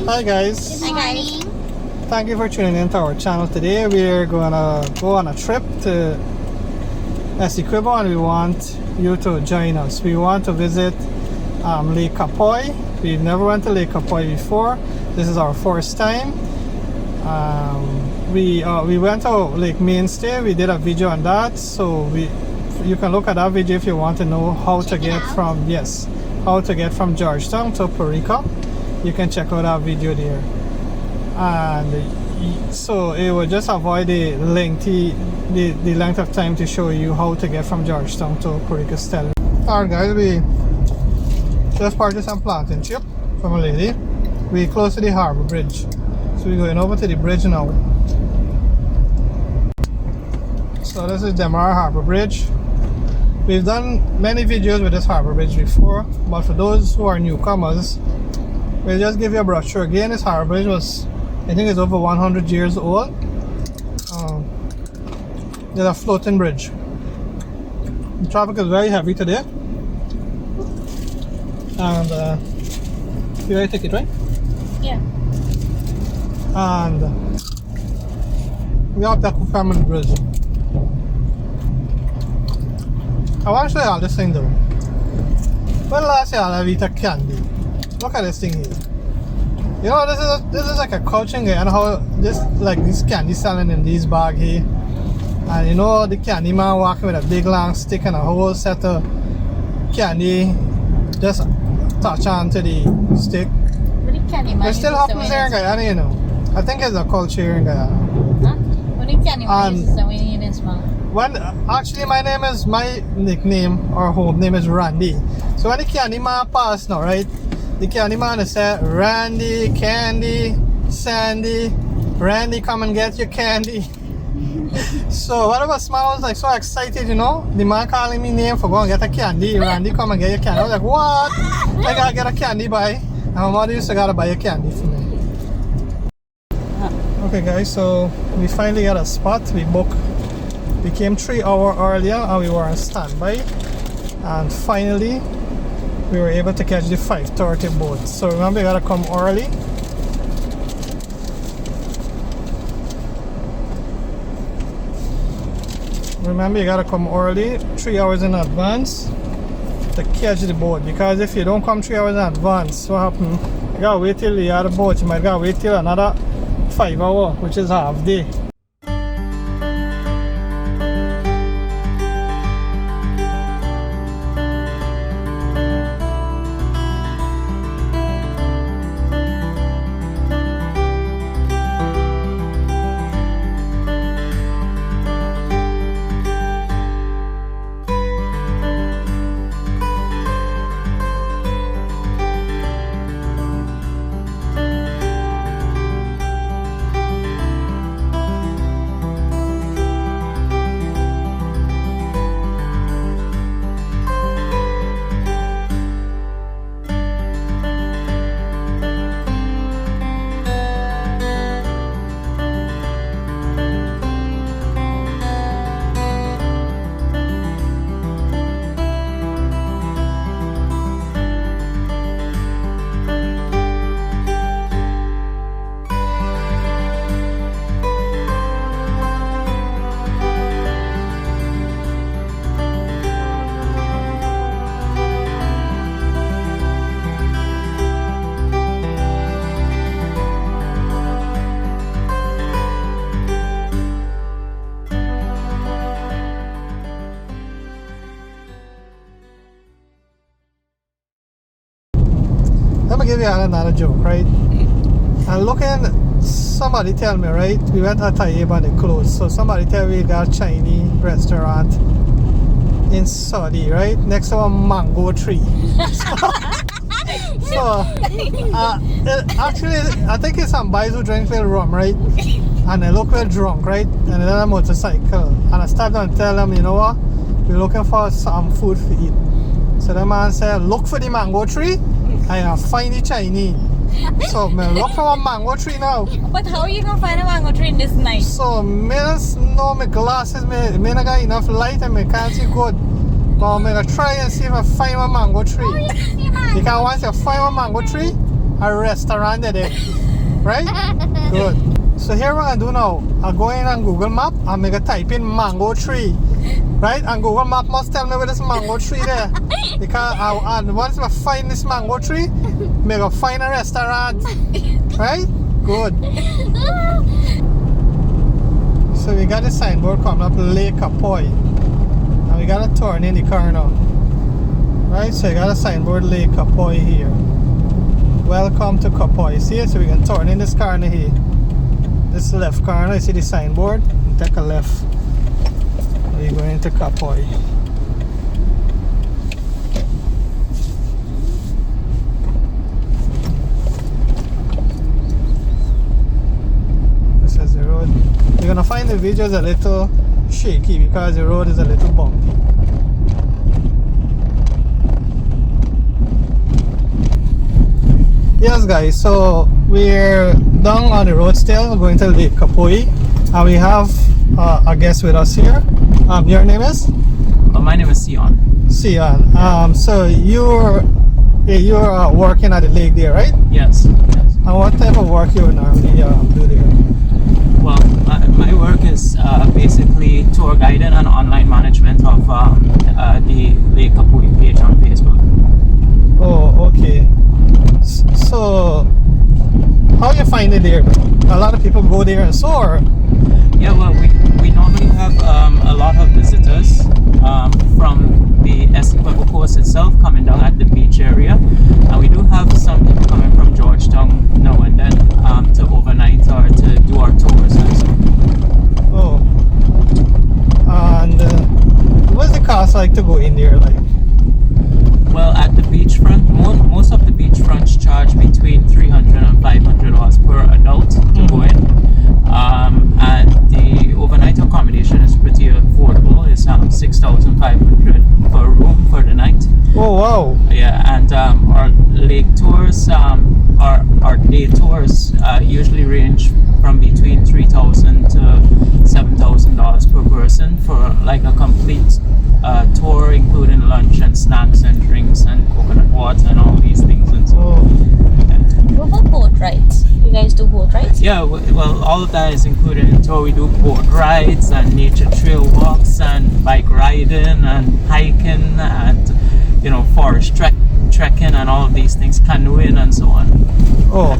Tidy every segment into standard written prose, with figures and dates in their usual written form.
Hi guys. Hi guys. Thank you for tuning in to our channel today. We're gonna go on a trip to Essequibo and we want you to join us. We want to visit Lake Capoey. We've never went to Lake Capoey before. This is our first time. We went to Lake Mainstay. We did a video on that, so you can look at that video if you want to know how to get from Georgetown to Puerto Rico. You can check out our video there, and so it will just avoid the length of time to show you how to get from Georgetown to Puerto Rico still. Alright guys, we just purchased some plantain chip from a lady. We close to the harbor bridge, so we're going over to the bridge now. So this is Dakamara Harbor Bridge. We've done many videos with this harbor bridge before, but for those who are newcomers, we'll just give you a brochure. Again, this harbor bridge I think it's over 100 years old. It's a floating bridge. The traffic is very heavy today. And you ready to take it, right? Yeah. And we have that family bridge. I want to show you all this thing though. When last year I eat a candy. Look at this thing here. You know, this is like a coaching guy, and how this candy selling in these bag here. And you know the candy man walking with a big long stick and a whole set of candy just touch onto the stick. What the candy man? It still happens here in Guyana, you know. I think it's a culture here in Guyana. Huh? What the candy man is when you need small? Actually my nickname or home name is Randy. So when the candy man pass now, right? The candy man is say, Randy, Candy, Sandy, Randy, come and get your candy. So whatever smile, I was like so excited, you know. The man calling me name for going to get a candy. Randy, come and get your candy. I was like, what? I gotta get a candy buy. And my mother used to gotta buy a candy for me. Okay guys, so we finally got a spot. We came 3 hours earlier and we were on standby. And finally we were able to catch the 5:30 boat. So remember, you gotta come early. Remember, you gotta come early, 3 hours in advance to catch the boat. Because if you don't come 3 hours in advance, what happens? You gotta wait till you have the boat. You might gotta wait till another 5 hours, which is half day. Let me give you another joke, right? And looking, somebody tell me, right? We went to Taib and they closed. So somebody tell me we got a Chinese restaurant in Saudi, right? Next to a mango tree. Actually, I think it's some guys who drink little rum, right? And they look well drunk, right? And they're on a motorcycle. And I stopped and tell them, you know what? We're looking for some food to eat. So the man said, look for the mango tree. I find the Chinese. So I look for a mango tree now. But how are you gonna find a mango tree in this night? So my glasses, I not got enough light and I can't see good. But I'm gonna try and see if I find a mango tree. Oh, yes, Because once you find a mango tree, a restaurant there. Right? Good. So here what I'm gonna do now, I go in on Google Map and I'm gonna type in mango tree. Right? And Google Map must tell me where this mango tree there. Because once I find this mango tree, I'm gonna find a restaurant. Right? Good. So we got a signboard coming up Lake Capoey. And we gotta turn in the car now. Right? So you got a signboard Lake Capoey here. Welcome to Capoey. See it? So we can turn in this corner here. This left corner, you see the signboard? And take a left. We're going to Capoey. This is the road. You're gonna find the videos a little shaky because the road is a little bumpy. Yes guys, so we're down on the road still, we're going to Lake Capoey and we have a guest with us here. Your name is? My name is Seon. Seon. So you're working at the lake there, right? Yes. And what type of work you normally do there? Well, my work is basically tour guiding and online management of the Lake Capoey page on Facebook. Oh, okay. So, how you find it there? A lot of people go there and soar. Yeah, well, we normally have a lot of visitors from the Essequibo coast itself coming down at the beach area, and we do have some people coming from Georgetown now and then to overnight or to do our tours and so. Oh, and what's the cost like to go in there? Like, well, at the beachfront, most of the beachfronts charge between $300 and $500 per adult to go in. And the overnight accommodation is pretty affordable. It's $6,500 per room for the night. oh wow. Yeah, and our lake tours, our day tours usually range from between $3,000 to $7,000 per person for like a complete tour, including lunch and snacks and drinks and coconut water and all these things and so. Oh. What about boat rides? You guys do boat rides? Yeah, well, all of that is included in tour. We do boat rides and nature trail walks and bike riding and hiking and forest trekking and all of these things, canoeing and so on. Oh.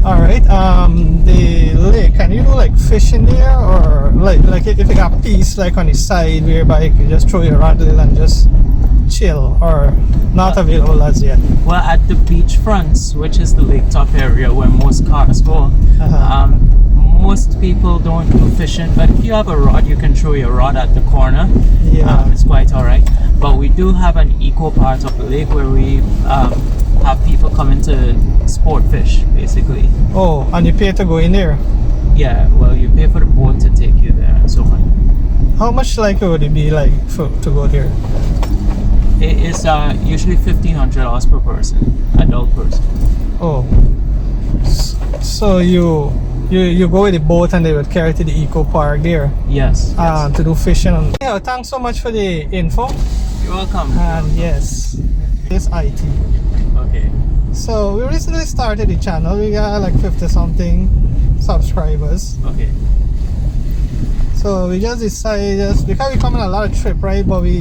All right. The lake. Can you do like fishing there, or like if you got piece like on the side whereby you can just throw your rod and just chill, or not available as yet? Well, at the beach fronts, which is the lake top area where most cars go, most people don't do fishing, but if you have a rod, you can throw your rod at the corner. Yeah. It's quite alright. But we do have an eco part of the lake where we have people coming to sport fish, basically. Oh, and you pay to go in there. Yeah, well, you pay for the boat to take you there and so on. How much like would it be like to go there? It is usually $1,500 per person, adult person. Oh, so you go with the boat and they would carry to the eco park there. Yes. To do fishing. Yeah, thanks so much for the info. You're welcome. And yes, this IT. Okay. So we recently started the channel. We got like 50 something subscribers. Okay. So we just decided, because we come on a lot of trip, right? But we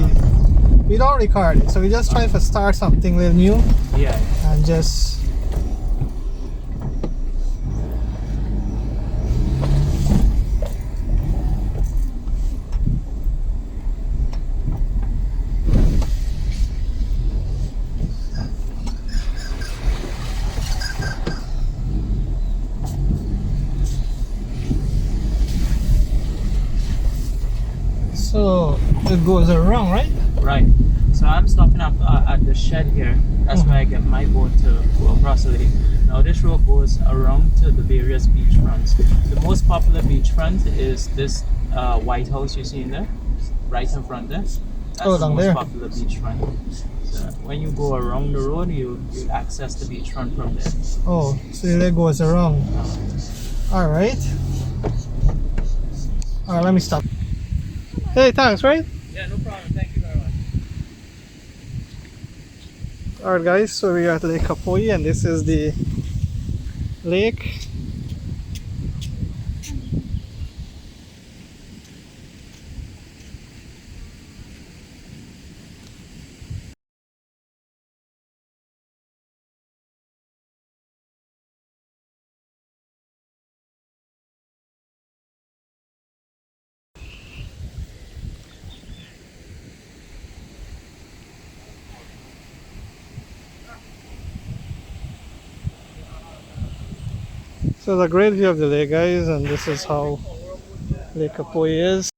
don't record it. So we just try to start something little new. Yeah. And just so it goes around, right? Right. So I'm stopping up at the shed here. That's where I get my boat to go across the lake. Now this road goes around to the various beach fronts. The most popular beach front is this White House you see in there, right in front there. That's the down most there. popular beach front. So when you go around the road, you access the beach front from there. Oh, so it goes around. Alright. Alright, let me stop. Hey, thanks, right? Yeah, no problem. Thank you very much. Alright guys, so we are at Lake Capoey and this is the lake. So it's a great view of the lake guys, and this is how Lake Capoey is.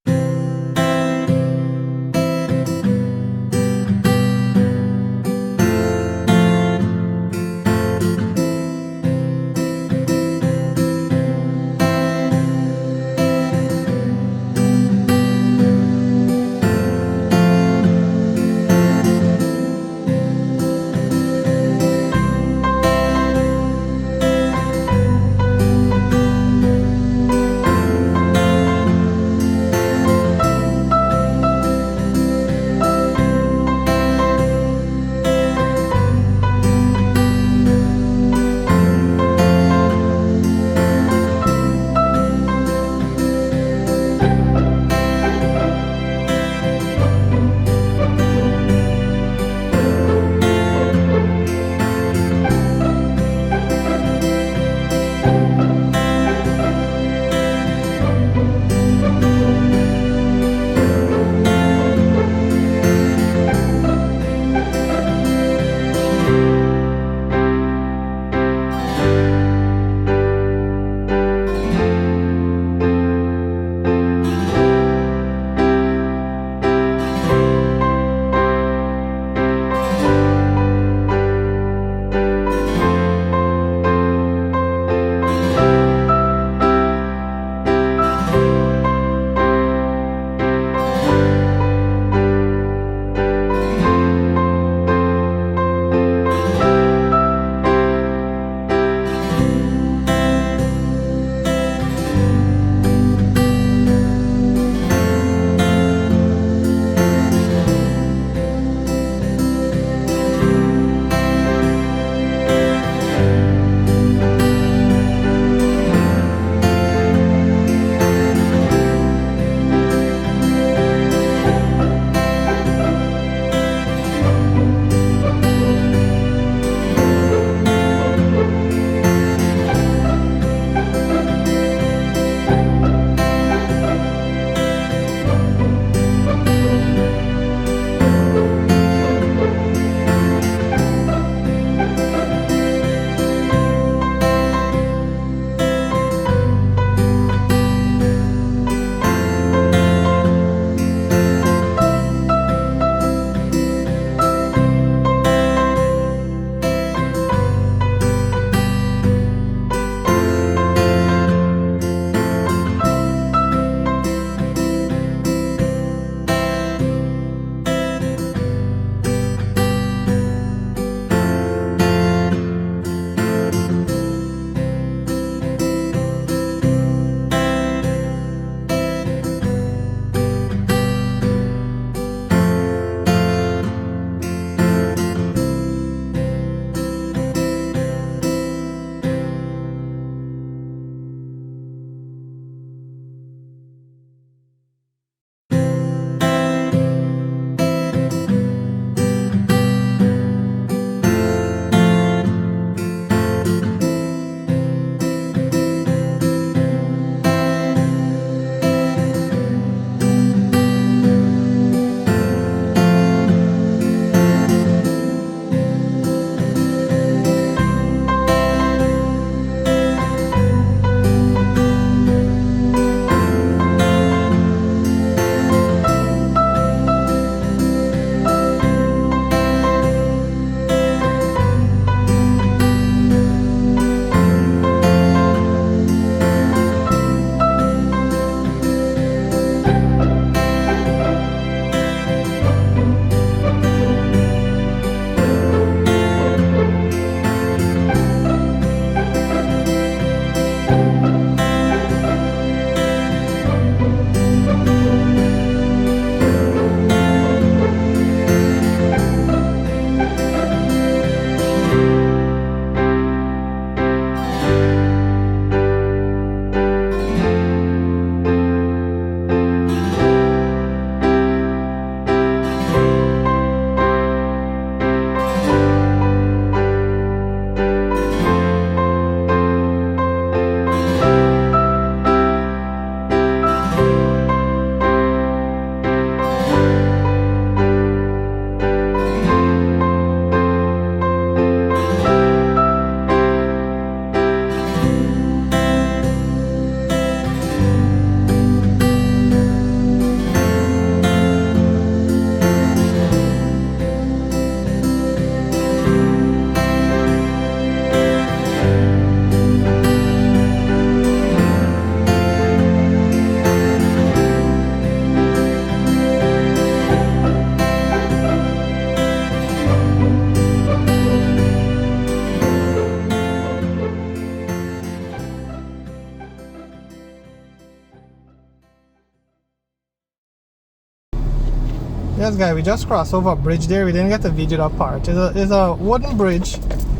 Yes, guys, we just crossed over a bridge there. We didn't get to video that part. It's a wooden bridge,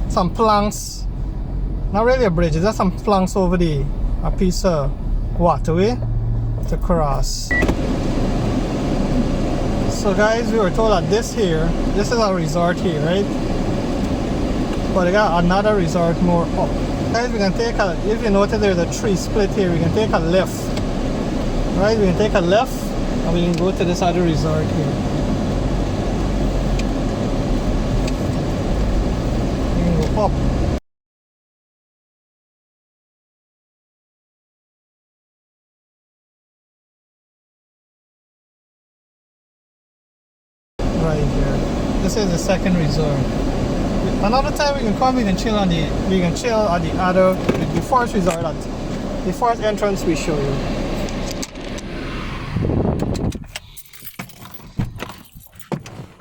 some planks. Not really a bridge, it's just some planks over a piece of waterway to cross. So guys, we were told that this is a resort here, right? But they got another resort more up. Guys, we can take if you notice there's a tree split here, we can take a left. Right, we can take a left and we can go to this other resort here. We can go up. Right here. This is the second resort. Another time we can come, we can chill at the other, the first resort, the first entrance we show you.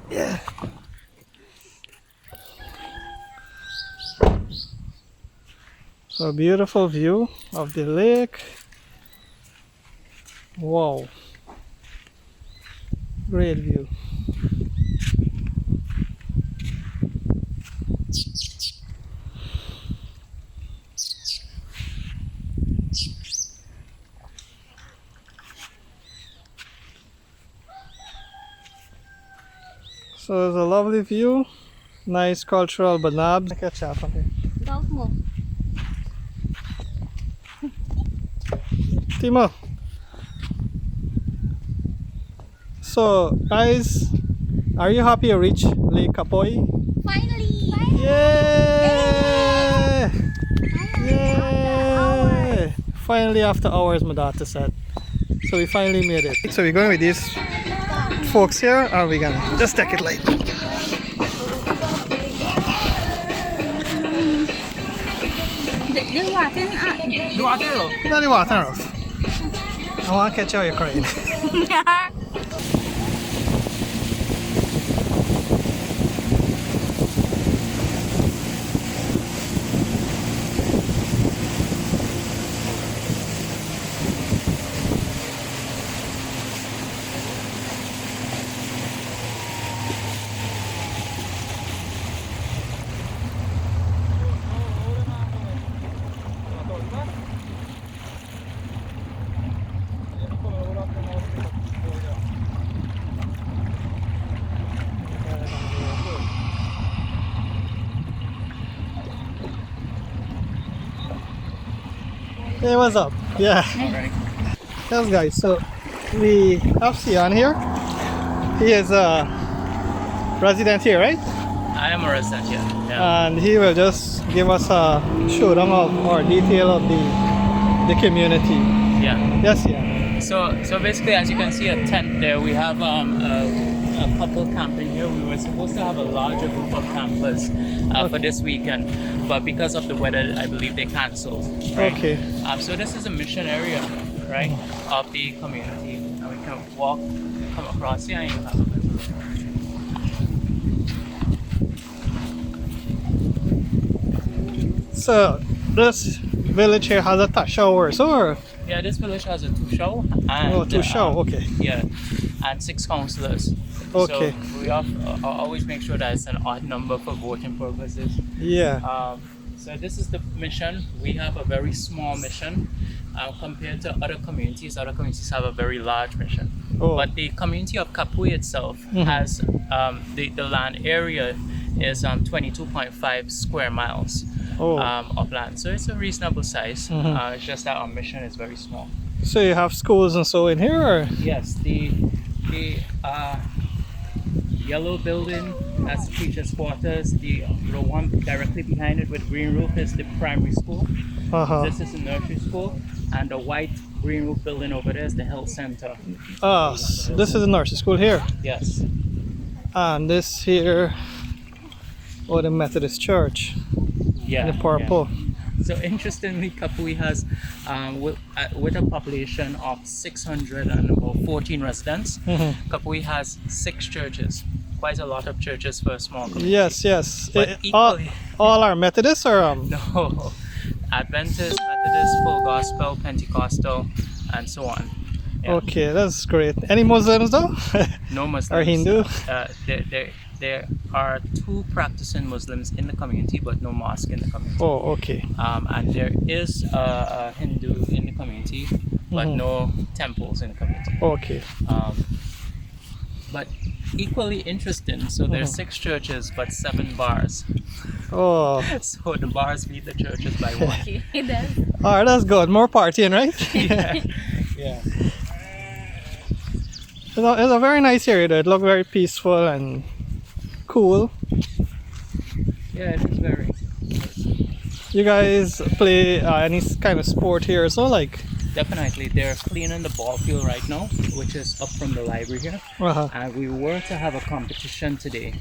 Yeah. So beautiful view of the lake. Wow. Great view. So it's a lovely view, nice cultural banab. Look at chat on here. Golf mo. Timo. So guys, are you happy you reached Lake Capoey? Finally! Yay! Yay! Finally after hours, my daughter said. So we finally made it. So we're going with these folks here, and we're gonna just take it light. Not the water off. I want to catch how you're crying. Hey, what's up? Yeah. Yes, guys. So we have Seon here. He is a resident here, right? I am a resident here. Yeah. And he will just give us a showdown of or detail of the community. Yeah. Yes, yeah. So basically, as you can see a tent there, we have a couple camping here. We were supposed to have a larger group of campers for this weekend, but because of the weather, I believe they canceled. Right? Okay. So this is a mission area, right, of the community, and we can come across here and you have a better look. So this village here has a touch shower, so Yeah, this village has a 2 show. And, oh, 2 show, okay. Yeah, and 6 councillors. Okay. So we have always make sure that it's an odd number for voting purposes. Yeah. So this is the mission. We have a very small mission compared to other communities. Other communities have a very large mission. Oh. But the community of Capoey itself has the land area is 22.5 square miles of land. So it's a reasonable size. It's just that our mission is very small. So you have schools and so in here, or? Yes, the yellow building, that's the teachers' quarters. The one directly behind it with green roof is the primary school. This is the nursery school, and the white green roof building over there is the health center. This is the nursery school here. Yes. And this here, the Methodist Church. Yeah. The purple. Yeah. So interestingly, Capoey has, with a population of 614 residents, Capoey has 6 churches. Quite a lot of churches for a small community. Yes. But equally, all are Methodist or no, Adventist, Methodist, Full Gospel, Pentecostal, and so on. Yeah. Okay, that's great. Any Muslims though? No Muslims. Or Hindu? There are 2 practicing Muslims in the community, but no mosque in the community. Oh, okay. And there is a Hindu in the community, but no temples in the community. Okay. But equally interesting, so there's 6 churches but 7 bars. Oh, So the bars beat the churches by 1. Okay, then. alright, that's good. More partying, right? Yeah. It's a very nice area though. It looks very peaceful and cool. Yeah, it is very. You guys play any kind of sport here, so like? Definitely, they're cleaning the ball field right now, which is up from the library here. And we were to have a competition today,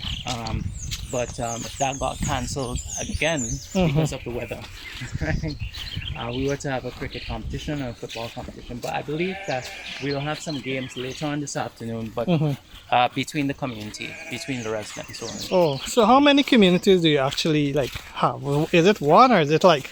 but that got cancelled again because of the weather. Right? We were to have a cricket competition and a football competition, but I believe that we'll have some games later on this afternoon, but between the community, between the residents. Oh, so how many communities do you actually like have? Is it one or is it like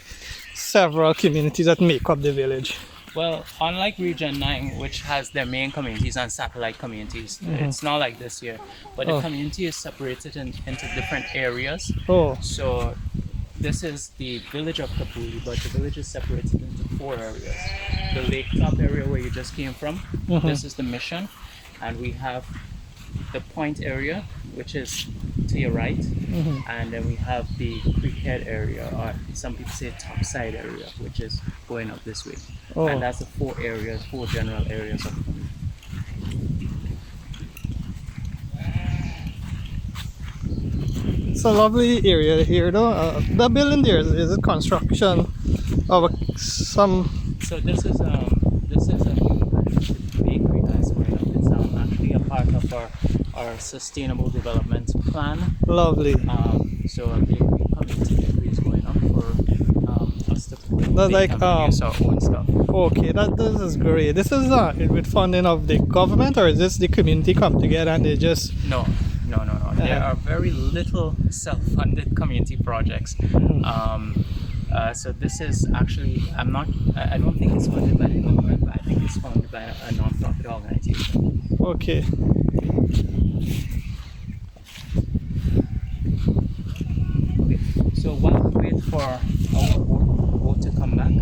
several communities that make up the village? Well, unlike Region 9, which has their main communities and satellite communities, it's not like this here. But the community is separated into different areas. Oh, So this is the village of Capoey, but the village is separated into 4 areas. The lake top area where you just came from, this is the mission. And we have the point area, which is to your right. And then we have the creekhead area, or some people say topside area, which is going up this way. Oh. And that's the 4 areas, 4 general areas of the community. it's a lovely area here though. The building there, is it construction of some? So this is a bakery that's going up. It's actually a part of our sustainable development plan. Lovely. So a bakery, community bakery is going up for us to That's like produce our own stuff. Okay, this is great. This is with funding of the government, or is this the community come together and they just? No. There are very little self-funded community projects. So this is actually, I don't think it's funded by the government, but I think it's funded by a non-profit organization. Okay. Okay. So while we wait for our boat to come back,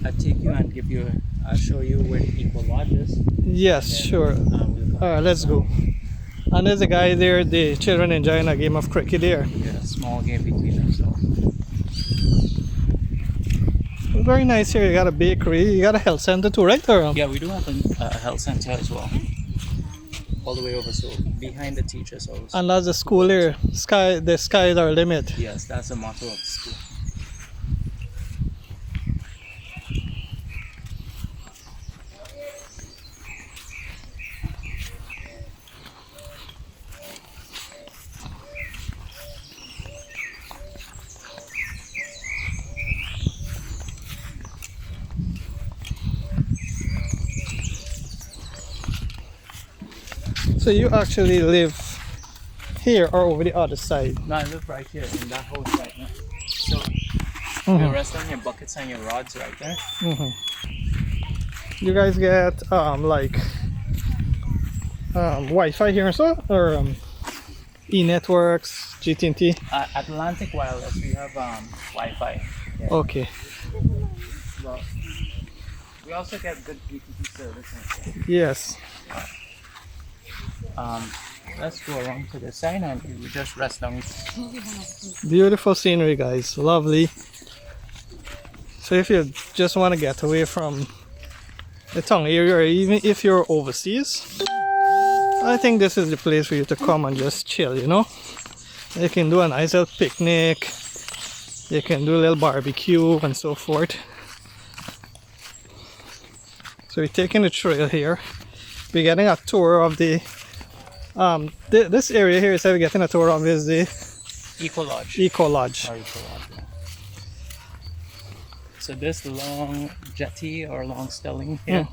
I'll take you and show you where the Eco Lodge is. Yes, sure. Alright, let's go. And there's a guy there, the children enjoying a game of cricket there. Yeah, a small game between themselves. Very nice here. You got a bakery, you got a health center too, right? Or, Yeah, we do have a health center as well. All the way over, so behind the teachers' house. And that's the school here. The sky is our limit. Yes, that's the motto of the school. So you actually live here or over the other side? No, I live right here in that house right now. So you rest on your buckets and your rods right there. You guys get Wi-Fi here and so, or e-networks, GT&T? Atlantic Wireless, we have Wi-Fi. Yeah. Okay. Well, we also get good GTT service. Yes. Let's go around to the side and we just rest down. Beautiful scenery, guys. Lovely. So if you just want to get away from the town area, or even if you're overseas, I think this is the place for you to come and just chill, you know. You can do a nice little picnic, you can do a little barbecue and so forth. So we're taking the trail here. We're getting a tour of the this area here is we're getting a tour of is the Eco Lodge. Eco Lodge. Or Eco Lodge, yeah. So this long jetty or long stelling here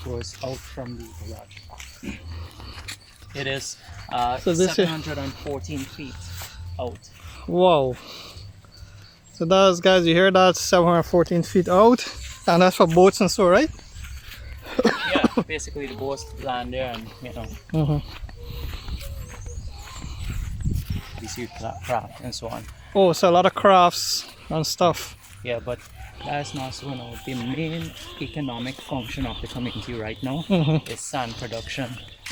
goes out from the Eco Lodge. It is So this 714 feet out. Wow. So that's, guys, you hear that, 714 feet out, and that's for boats and so, right? Yeah, basically the boats land there, and you know, we see craft and so on. Oh, so a lot of crafts and stuff. Yeah, but that's not so. You know, the main economic function of the community right now is sand production.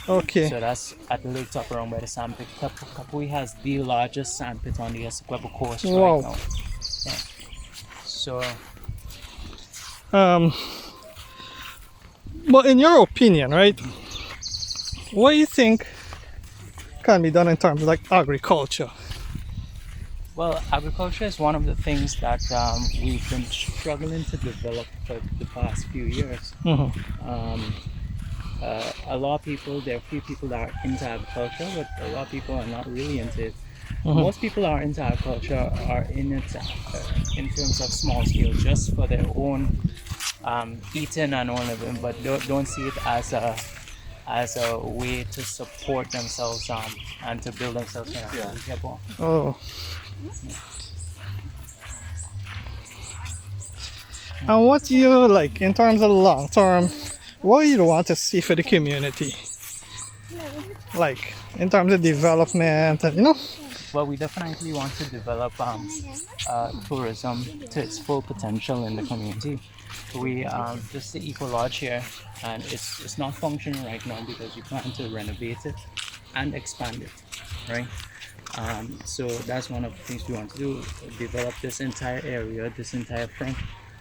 Okay. So that's at the lake top around by the sand pit. Capoey has the largest sand pit on the Essequibo coast Wow. right now. Yeah. So, but in your opinion, right? What do you think can be done in terms of like agriculture? well, agriculture is one of the things that we've been struggling to develop for the past few years. A lot of people, there are a few people that are into agriculture, but a lot of people are not really into it. Most people are into agriculture are in it in terms of small scale, just for their own eating and all of them, but don't see it as a way to support themselves and to build themselves. Oh. And what do you like in terms of long term? What do you want to see for the community? Like in terms of development, and, you know? Well, we definitely want to develop tourism to its full potential in the community. We just the Eco Lodge here, and it's not functioning right now because we plan to renovate it and expand it, right? So that's one of the things we want to do: develop this entire area, this entire front,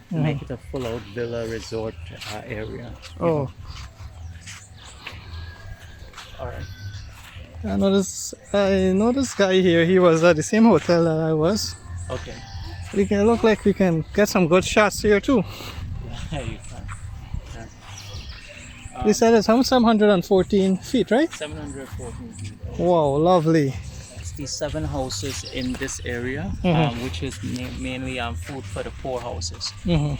to make it a full-out villa resort area. Oh. All right. I know this guy here. He was at the same hotel that I was. Okay. We can look like we can get some good shots here too. Yeah, you can. Yeah. They said it's 714 feet, right? 714 feet. Wow, lovely. It's the 7 houses in this area, which is mainly food for the poor houses. Yeah.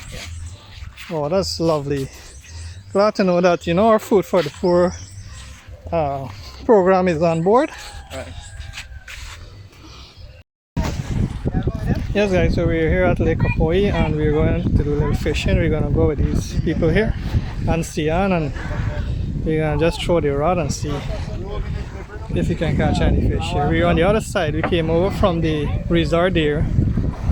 Oh, that's lovely. Glad to know that, you know, our Food for the Poor program is on board. Right. Yes guys, so we're here at Lake Capoey and we're going to do a little fishing. We're going to go with these people here and Seon, and we're going to just throw the rod and see if you can catch any fish here. We're on the other side. We came over from the resort there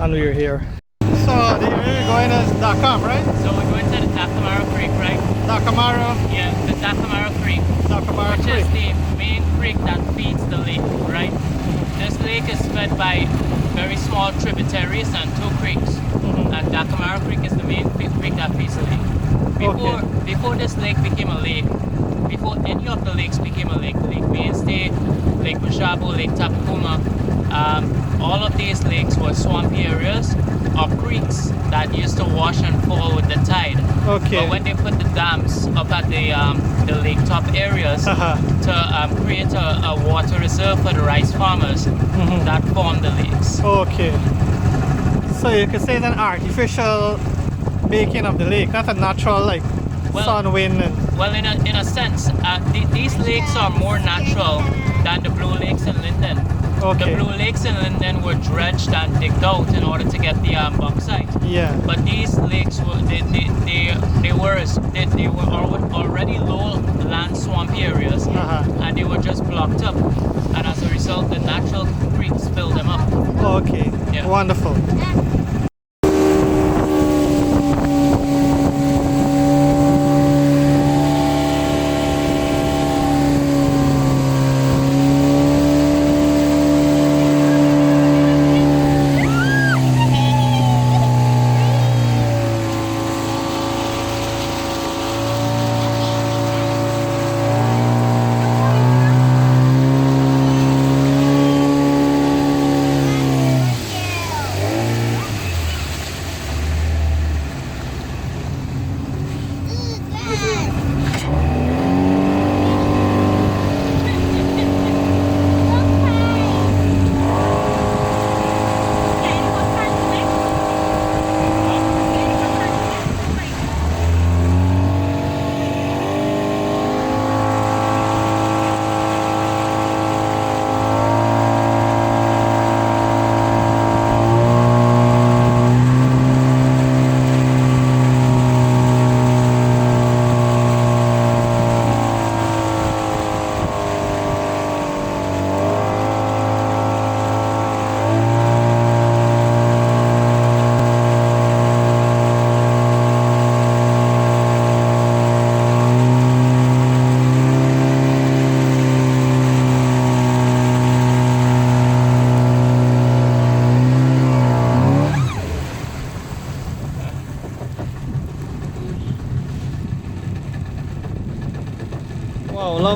and we're here. So the area we're going is Dakam, right? So we're going to the Dakamara Creek, right? Dakamara. Yeah, the Dakamara Creek. Dakamara Which Creek. is the main creek that feeds the lake, right? This lake is fed by very small tributaries and 2 creeks. And Dakamara Creek is the main creek that feeds the lake. Before this lake became a lake, before any of the lakes became a lake, Lake Mainstay, Lake Bushabo, Lake Tapakuma, all of these lakes were swampy areas of creeks that used to wash and fall with the tide. Okay. But when they put the dams up at the lake top areas to create a water reserve for the rice farmers, that formed the lakes. Okay. So you could say it's an artificial making of the lake, not a natural like sun, wind. And... Well, in a sense, these lakes are more natural than the blue lakes in Linden. Okay. The blue lakes in Linden were dredged and digged out in order to get the bauxite. Yeah. But these lakes were they were already low land swampy areas, and they were just blocked up. And as a result, the natural creeks filled them up. Okay. Yeah. Wonderful.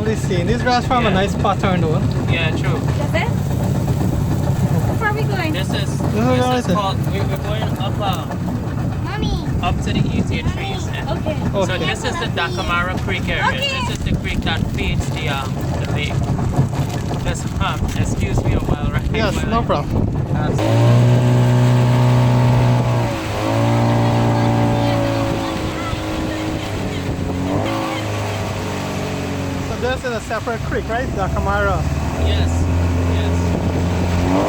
lovely scene. These grass from a Yeah. nice pattern though. Yeah, true. That's it? How far are we going? This is going called. We're going up Mommy. up to the ETA trees. Okay. So Okay. this is the Dakamara Creek area. Okay. This is the creek that feeds the lake. Just excuse me a while, right? Yes, While no I- problem. So this is a separate creek, right? Dakamara. Yes. Yes.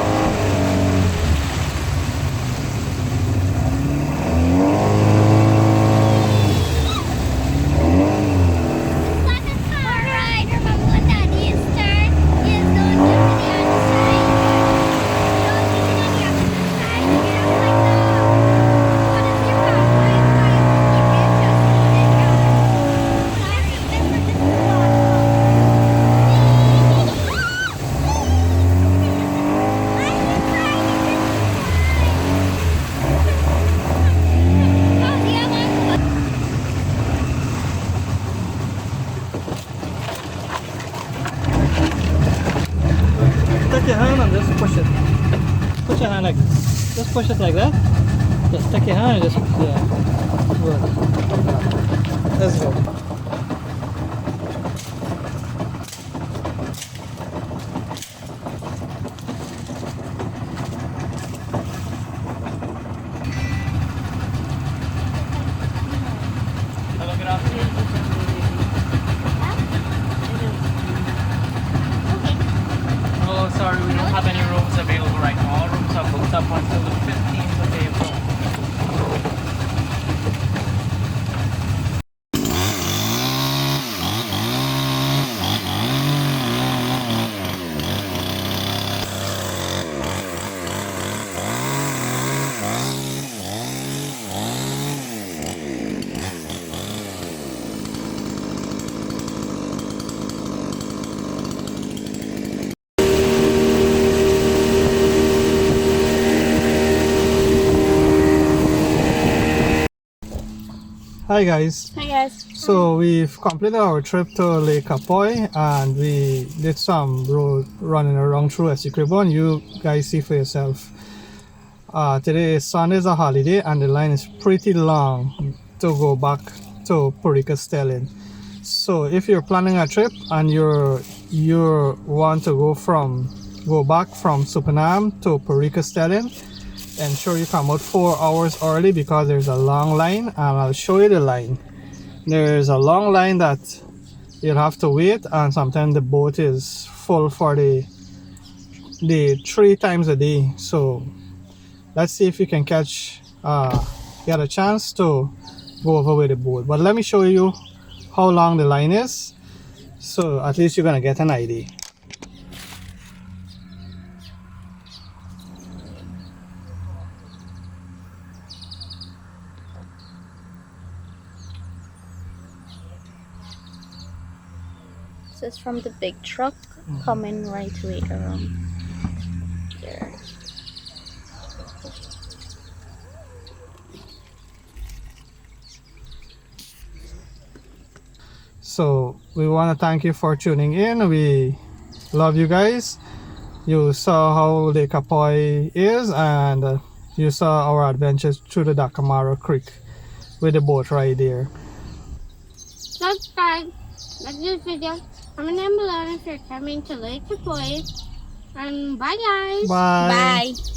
Take your hand and just push it. Put your hand like this. Just push it like that. Just take your hand and just, yeah. Good. Let's go. Look it up. Oh, sorry, we don't have any rooms available right now. All rooms are booked up until the 15th of April. Hi guys. Hi guys. So we've completed our trip to Lake Capoey and we did some road running around through Essequibo and you guys see for yourself. Today Sunday is a holiday and the line is pretty long to go back to Puerto Stelling. So if you're planning a trip and you want to go back from Supernam to Puerto Stelling, ensure you come out 4 hours early because there's a long line and I'll show you the line. There's a long line that you'll have to wait and sometimes the boat is full for the 3 times a day. So let's see if you can get a chance to go over with the boat. But let me show you how long the line is so at least you're gonna get an idea. So it's from the big truck coming right way around there. So we want to thank you for tuning in. We love you guys. You saw how Lake Capoey is and you saw our adventures through the Dakamara Creek with the boat right there. Subscribe, like this video, comment down below if you're coming to Lake Capoey, and bye guys. Bye. Bye.